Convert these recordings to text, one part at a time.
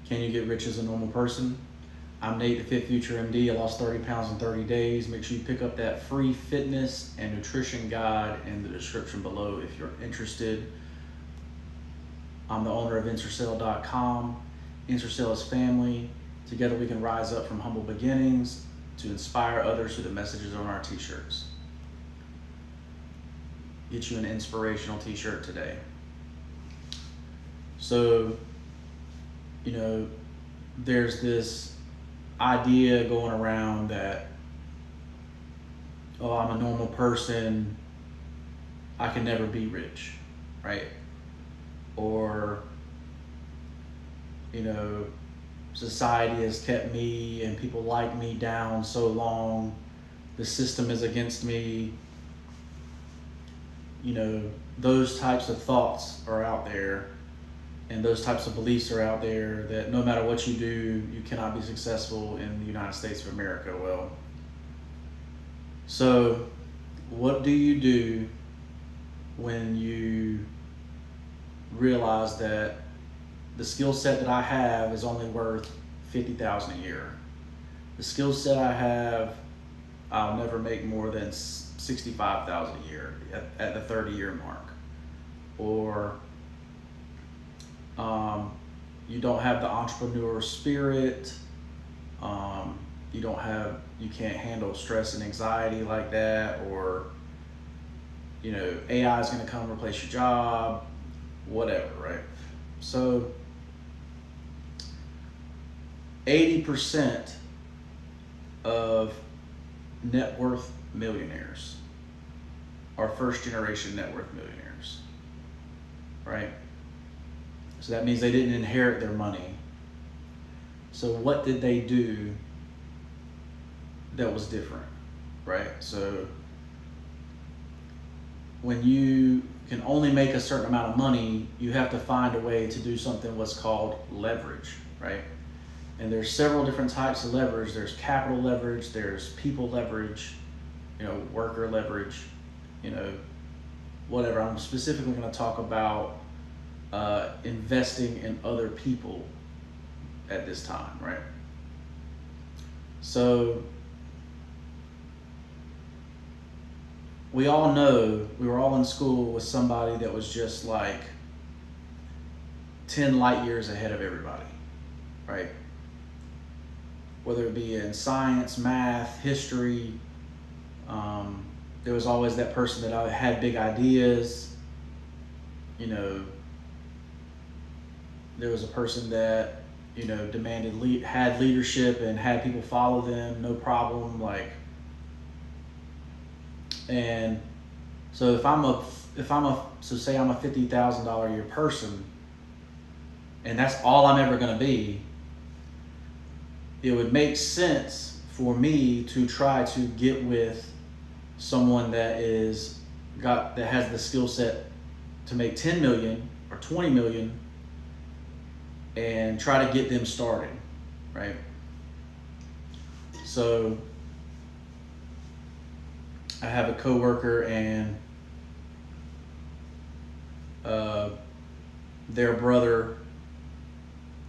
Can you get rich as a normal person? I'm Nate, the FitFutureMD. I lost 30 pounds in 30 days. Make sure you pick up that free fitness and nutrition guide in the description below if you're interested. I'm the owner of Ensorsale.com. Ensorsale is family. Together we can rise up from humble beginnings to inspire others through the messages on our t-shirts. Get you an inspirational t-shirt today. So, there's this idea going around that, I'm a normal person, I can never be rich, right? Or, society has kept me and people like me down so long, the system is against me. Those types of thoughts are out there, and those types of beliefs are out there that no matter what you do, you cannot be successful in the United States of America. Well, so what do you do when you realize that the skill set that I have is only worth $50,000 a year? The skill set I have, I'll never make more than $65,000 a year at the 30-year mark. Or you don't have the entrepreneur spirit. You can't handle stress and anxiety like that, or AI is going to come and replace your job, whatever, right? So 80% of net worth millionaires are first generation net worth millionaires, right? So that means they didn't inherit their money. So what did they do that was different, right? So when you can only make a certain amount of money, you have to find a way to do something what's called leverage, right? And there's several different types of leverage. There's capital leverage, there's people leverage, worker leverage, whatever. I'm specifically going to talk about investing in other people at this time, right? So we all know, we were all in school with somebody that was just like 10 light years ahead of everybody, right? Whether it be in science, math, history, there was always that person that had big ideas. There was a person that, had leadership and had people follow them, no problem. And so say I'm a $50,000 a year person, and that's all I'm ever going to be, it would make sense for me to try to get with someone that has the skill set to make 10 million or 20 million and try to get them started, right? So I have a coworker, and their brother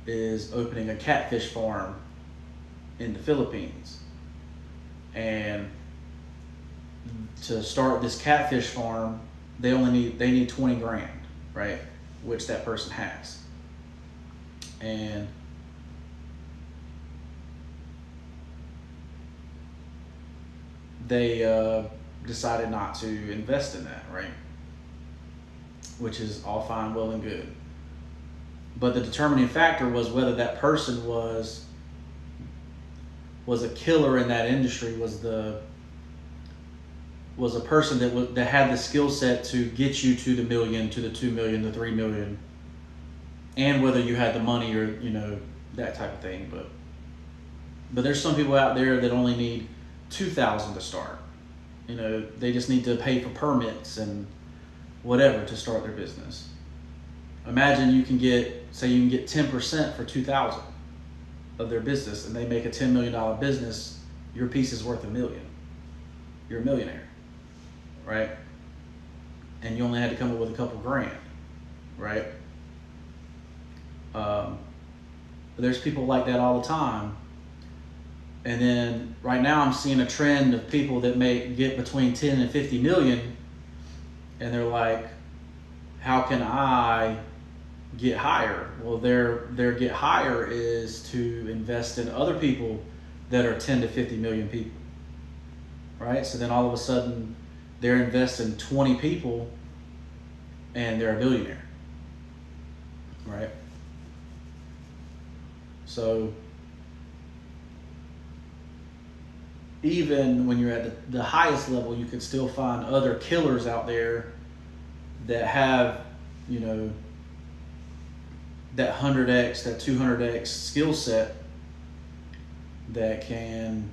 is opening a catfish farm in the Philippines. And to start this catfish farm, they need 20 grand, right? Which that person has. And they decided not to invest in that, right? Which is all fine, well and good. But the determining factor was whether that person was a killer in that industry, was a person that had the skill set to get you to the million, to the 2 million, the 3 million, and whether you had the money or that type of thing. But there's some people out there that only need $2,000 to start. They just need to pay for permits and whatever to start their business. Imagine you can get 10% for $2,000 of their business, and they make a $10 million business. Your piece is worth $1 million. You're a millionaire, right? And you only had to come up with a couple grand, right? But there's people like that all the time. And then right now I'm seeing a trend of people that may get between 10 and 50 million, and they're like, how can I get higher? Well, their get higher is to invest in other people that are 10 to 50 million people, right? So then all of a sudden they're investing 20 people and they're a billionaire, right? So even when you're at the highest level, you can still find other killers out there that have, you know, that 100x, that 200x skill set that can,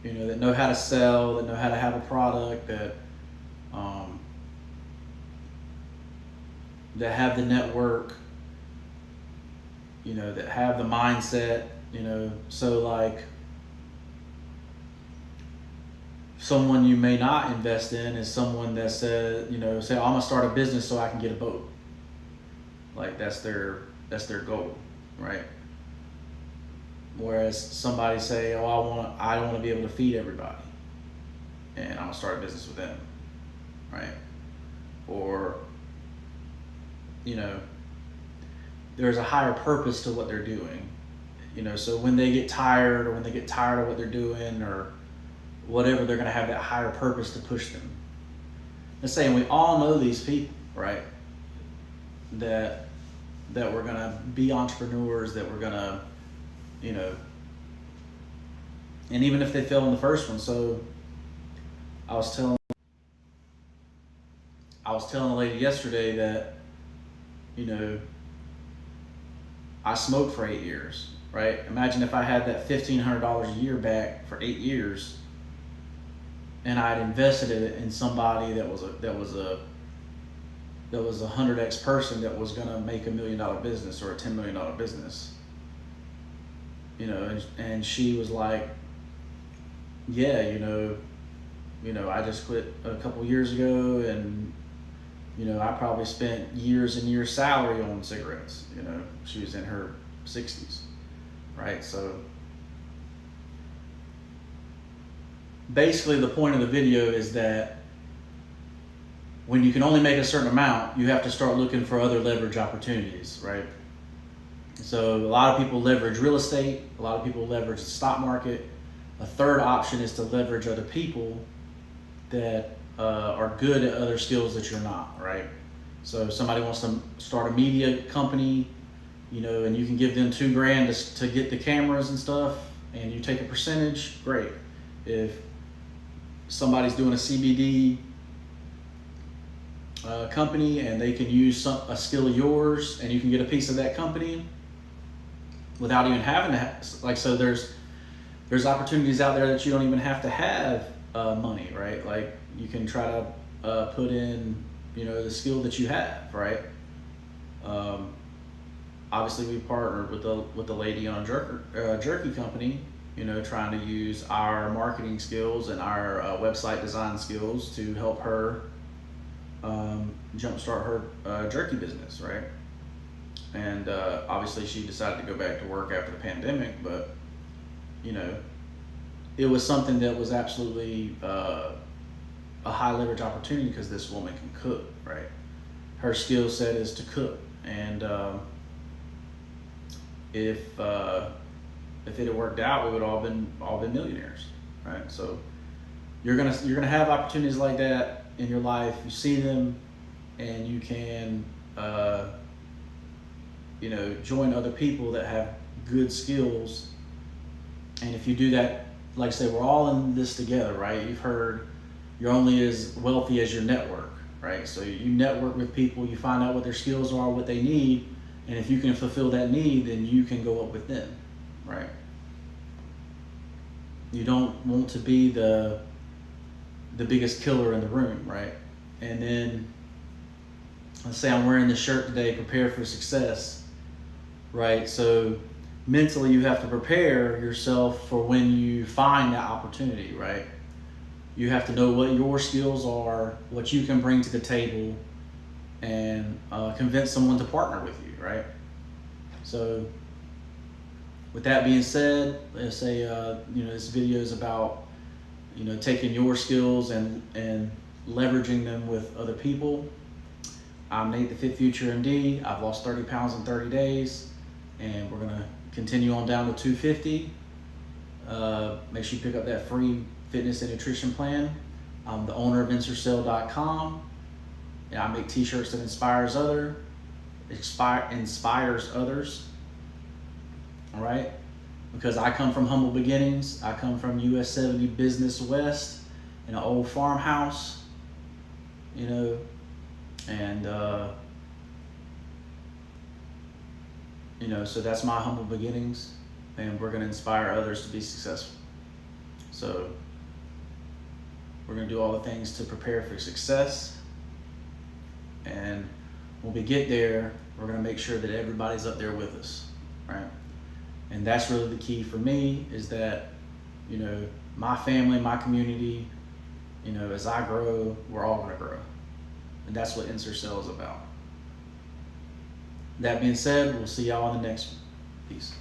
you know, that know how to sell, that know how to have a product, that that have the network, you know, that have the mindset, you know. So like, someone you may not invest in is someone that said, you know, say, oh, I'm gonna start a business so I can get a boat. Like that's their goal, right? Whereas somebody say, oh, I want to be able to feed everybody, and I'm gonna start a business with them, right? Or, you know, there's a higher purpose to what they're doing, you know. So when they get tired, or when they get tired of what they're doing, or whatever, they're gonna have that higher purpose to push them. I'm saying we all know these people, right? That we're gonna be entrepreneurs, that we're gonna, you know, and even if they fail in the first one. So I was telling a lady yesterday that, you know, I smoked for 8 years, right? Imagine if I had that $1,500 a year back for 8 years, and I'd invested it in somebody that was a 100x person that was gonna make $1 million business or a $10 million business, you know. And she was like, yeah, you know, I just quit a couple years ago, and, you know, I probably spent years and years salary on cigarettes. You know, she was in her 60s, right? So basically the point of the video is that when you can only make a certain amount, you have to start looking for other leverage opportunities, right? So a lot of people leverage real estate, a lot of people leverage the stock market. A third option is to leverage other people that are good at other skills that you're not, right? So if somebody wants to start a media company, you know, and you can give them $2,000 to get the cameras and stuff, and you take a percentage, great. If somebody's doing a CBD company and they can use a skill of yours, and you can get a piece of that company without even having to so there's opportunities out there that you don't even have to have money, right? Like you can try to put in, you know, the skill that you have, right? Obviously we partnered with a lady on a jerky company, you know, trying to use our marketing skills and our website design skills to help her jumpstart her jerky business, right? And obviously she decided to go back to work after the pandemic, but, you know, it was something that was absolutely a high leverage opportunity because this woman can cook, right? Her skill set is to cook, and if it had worked out, we would all been millionaires, right? So you're gonna have opportunities like that in your life. You see them, and you can you know, join other people that have good skills. And if you do that, like I say, we're all in this together, right? You've heard you're only as wealthy as your network, right? So you network with people, you find out what their skills are, what they need, and if you can fulfill that need, then you can go up with them, right? You don't want to be the biggest killer in the room, right? And then let's say I'm wearing this shirt today, prepare for success, right? So mentally you have to prepare yourself for when you find that opportunity, right? You have to know what your skills are, what you can bring to the table, and convince someone to partner with you, right? So with that being said, let's say this video is about taking your skills and leveraging them with other people. I'm Nate, the Fit Future MD. I've lost 30 pounds in 30 days, and we're gonna continue on down to 250. Make sure you pick up that free fitness and nutrition plan. I'm the owner of Ensorsale.com, and I make t-shirts that inspires others. All right, because I come from humble beginnings. I come from US 70 Business West in an old farmhouse, and so that's my humble beginnings, and we're going to inspire others to be successful. So we're going to do all the things to prepare for success, and when we get there, we're going to make sure that everybody's up there with us, right? And that's really the key for me, is that my family, my community, as I grow, we're all going to grow, and that's what Ensorsale is about. That being said, we'll see y'all on the next one. Peace.